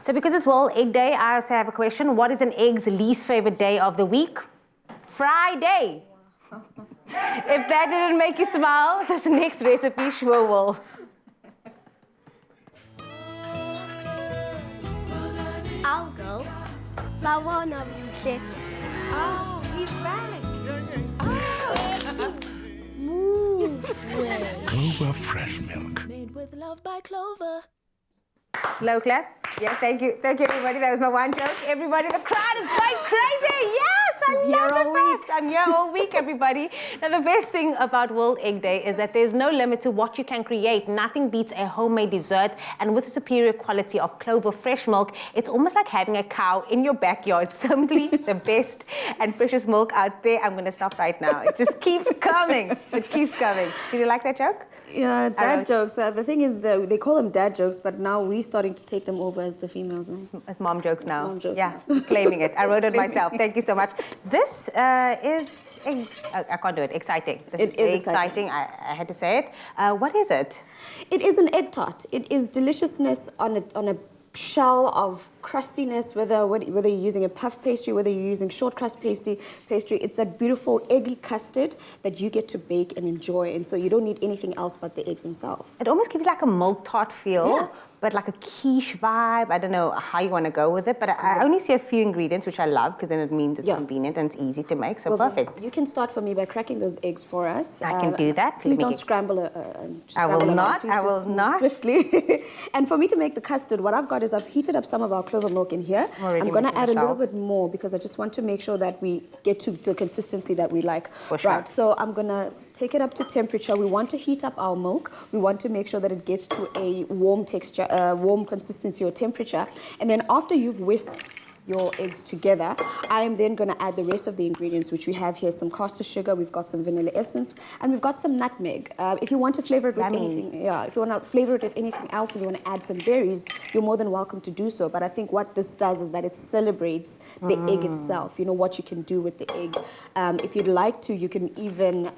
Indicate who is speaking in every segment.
Speaker 1: So because it's World Egg Day, I also have a question. What is an egg's least favorite day of the week? Friday. If that didn't make you smile, this next recipe sure will.
Speaker 2: I'll go. But one of you said,
Speaker 3: Oh, he's back.
Speaker 2: move way.
Speaker 4: Clover Fresh milk.
Speaker 3: Made with love by Clover.
Speaker 1: Slow clap. Yeah, thank you. Thank you, everybody. That was my one joke. Everybody, the crowd is going crazy. Yes, I love this fest. I'm here all week, everybody. Now, the best thing about World Egg Day is that there's no limit to what you can create. Nothing beats a homemade dessert. And with the superior quality of Clover Fresh milk, it's almost like having a cow in your backyard. Simply the best and freshest milk out there. I'm going to stop right now. It just keeps coming. It keeps coming. Did you like that joke?
Speaker 5: Yeah, dad jokes. The thing is, they call them dad jokes, but now we're starting to take them over as the females.
Speaker 1: It's mom jokes now.
Speaker 5: Mom jokes
Speaker 1: yeah,
Speaker 5: now.
Speaker 1: Claiming it. I wrote it myself. Thank you so much. This is, I can't do it, exciting. This
Speaker 5: It
Speaker 1: is very
Speaker 5: is exciting.
Speaker 1: I had to say it. What is it?
Speaker 5: It is an egg tart. It is deliciousness on a shell of crustiness, whether you're using a puff pastry, whether you're using short crust pastry. It's a beautiful eggy custard that you get to bake and enjoy, and so you don't need anything else but the eggs themselves.
Speaker 1: It almost gives like a milk tart feel, but like a quiche vibe. I don't know how you want to go with it, but I only see a few ingredients, which I love, because then it means it's convenient and it's easy to make, so perfect.
Speaker 5: You can start for me by cracking those eggs for us.
Speaker 1: I can do that.
Speaker 5: Please don't scramble
Speaker 1: I will not. I will not.
Speaker 5: Swiftly. And for me to make the custard, what I've got is I've heated up some of our Clover milk in here. I'm going to add a little bit more because I just want to make sure that we get to the consistency that we like.
Speaker 1: For sure.
Speaker 5: Right, so I'm going to take it up to temperature. We want to heat up our milk. We want to make sure that it gets to a warm texture, warm consistency or temperature. And then after you've whisked your eggs together, I am then going to add the rest of the ingredients, which we have here: some caster sugar, we've got some vanilla essence, and we've got some nutmeg. If you want to flavor it with anything, if you want to flavor it with anything else and you want to add some berries, you're more than welcome to do so. But I think what this does is that it celebrates the egg itself, you know, what you can do with the egg. If you'd like to, you can even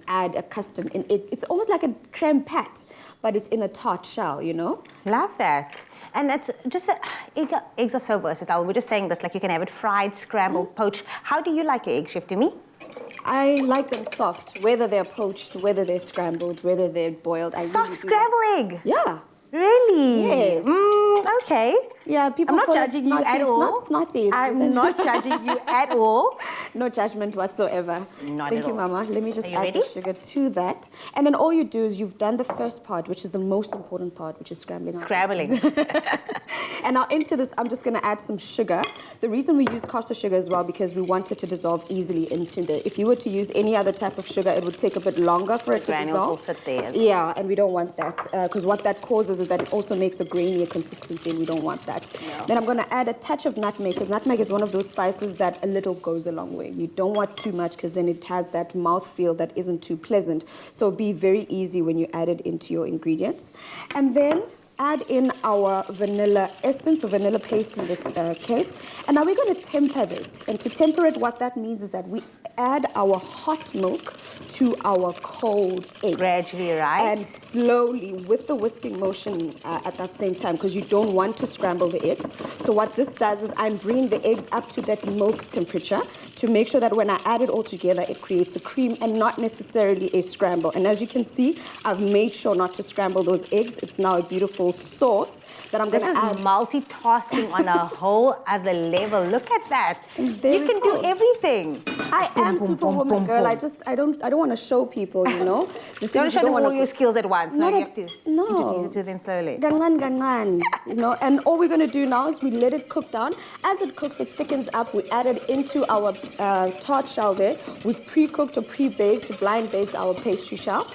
Speaker 5: add a custard in it. It's almost like a creme pat, but it's in a tart shell, you know?
Speaker 1: Love that. And it's just, eggs are so versatile. We're just saying this, like you can have it fried, scrambled, poached. How do you like your eggs, Chef Demi?
Speaker 5: I like them soft, whether they're poached, whether they're scrambled, whether they're boiled.
Speaker 1: Soft scrambled egg?
Speaker 5: Yeah.
Speaker 1: Really?
Speaker 5: Yes.
Speaker 1: Okay.
Speaker 5: Yeah, people
Speaker 1: I'm not judging you at all.
Speaker 5: It's not snotty.
Speaker 1: I'm not judging you at all.
Speaker 5: No judgment whatsoever.
Speaker 1: Not
Speaker 5: Thank
Speaker 1: at
Speaker 5: you,
Speaker 1: all.
Speaker 5: Mama. Let me just add
Speaker 1: ready?
Speaker 5: the sugar to that. And then all you do is you've done the first part, which is the most important part, which is scrambling.
Speaker 1: Scrabbling.
Speaker 5: And now into this, I'm just going to add some sugar. The reason we use caster sugar as well, because we want it to dissolve easily into the... If you were to use any other type of sugar, it would take a bit longer for it to dissolve.
Speaker 1: Granules will sit there.
Speaker 5: Yeah, and we don't want that, because what that causes is that it also makes a grainier consistency, and we don't want that. No. Then I'm going to add a touch of nutmeg, because nutmeg is one of those spices that a little goes a long way. You don't want too much, because then it has that mouthfeel that isn't too pleasant. So be very easy when you add it into your ingredients. And then add in our vanilla essence or vanilla paste in this case. And now we're going to temper this. And to temper it, what that means is that we add our hot milk to our cold egg.
Speaker 1: Gradually, right?
Speaker 5: And slowly, with the whisking motion at that same time, because you don't want to scramble the eggs. So what this does is I'm bringing the eggs up to that milk temperature to make sure that when I add it all together, it creates a cream and not necessarily a scramble. And as you can see, I've made sure not to scramble those eggs. It's now a beautiful sauce that I'm going to add.
Speaker 1: This is multitasking on a whole other level. Look at that. You can do everything.
Speaker 5: I am superwoman, girl. I don't want to show people, you know.
Speaker 1: You don't show them all your skills at once. No, you have to introduce it to them slowly.
Speaker 5: Gangan, you know. And all we're going to do now is we let it cook down. As it cooks, it thickens up. We add it into our tart shell there. We've pre-cooked or pre-baked, blind baked our pastry shell.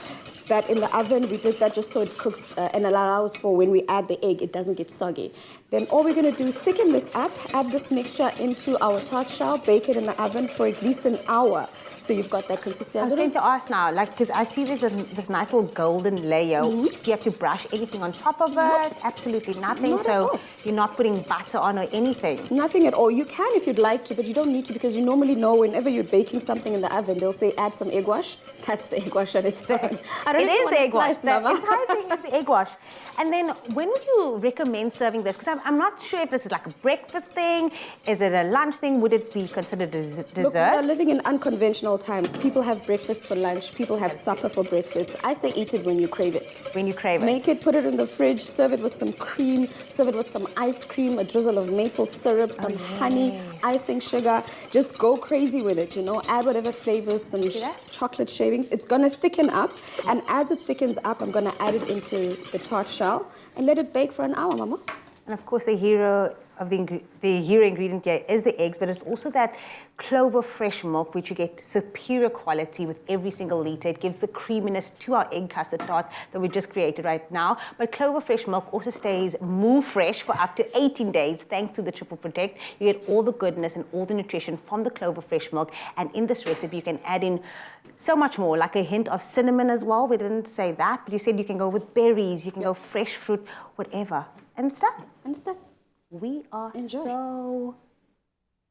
Speaker 5: That in the oven, we did that just so it cooks and allows for when we add the egg, it doesn't get soggy. Then all we're going to do is thicken this up, add this mixture into our tart shell, bake it in the oven for at least an hour. So you've got that consistency.
Speaker 1: I was going to ask now, like, because I see there's this nice little golden layer. Do you have to brush anything on top of it? Absolutely nothing.
Speaker 5: Not at all.
Speaker 1: You're not putting butter on or anything?
Speaker 5: Nothing at all. You can if you'd like to, but you don't need to, because you normally know whenever you're baking something in the oven, they'll say add some egg wash. That's the egg wash on its own. I
Speaker 1: It is
Speaker 5: want
Speaker 1: the
Speaker 5: a
Speaker 1: egg wash.
Speaker 5: slice,
Speaker 1: The
Speaker 5: Mama.
Speaker 1: entire thing is the egg wash. And then when would you recommend serving this? Because I'm not sure if this is like a breakfast thing. Is it a lunch thing? Would it be considered dessert?
Speaker 5: Look, we are living in unconventional times. People have breakfast for lunch. People have supper for breakfast. I say eat it when you crave it.
Speaker 1: When you crave it.
Speaker 5: Make it, put it in the fridge, serve it with some cream, serve it with some ice cream, a drizzle of maple syrup, some honey, icing sugar. Just go crazy with it, you know. Add whatever flavors, some chocolate shavings. It's going to thicken up. And as it thickens up, I'm going to add it into the tart shell and let it bake for an hour, Mama.
Speaker 1: And of course, the hero ingredient here is the eggs, but it's also that Clover Fresh milk, which you get superior quality with every single litre. It gives the creaminess to our egg custard tart that we just created right now. But Clover Fresh milk also stays moo fresh for up to 18 days, thanks to the Triple Protect. You get all the goodness and all the nutrition from the Clover Fresh milk. And in this recipe, you can add in so much more, like a hint of cinnamon as well. We didn't say that, but you said you can go with berries, you can go fresh fruit, whatever. And it's done.
Speaker 5: Understand?
Speaker 1: We are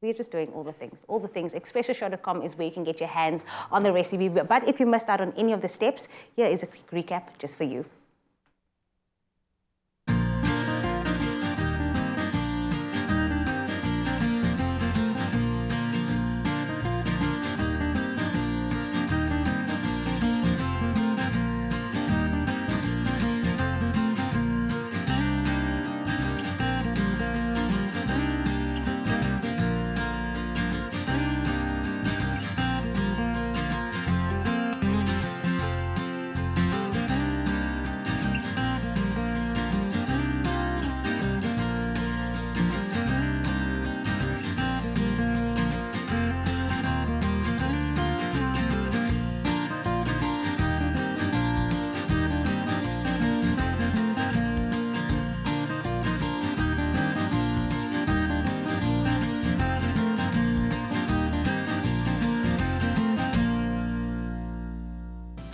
Speaker 1: we're just doing all the things. All the things. Expressoshow.com is where you can get your hands on the recipe. But if you missed out on any of the steps, here is a quick recap just for you.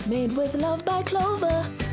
Speaker 3: Made with love by Clover.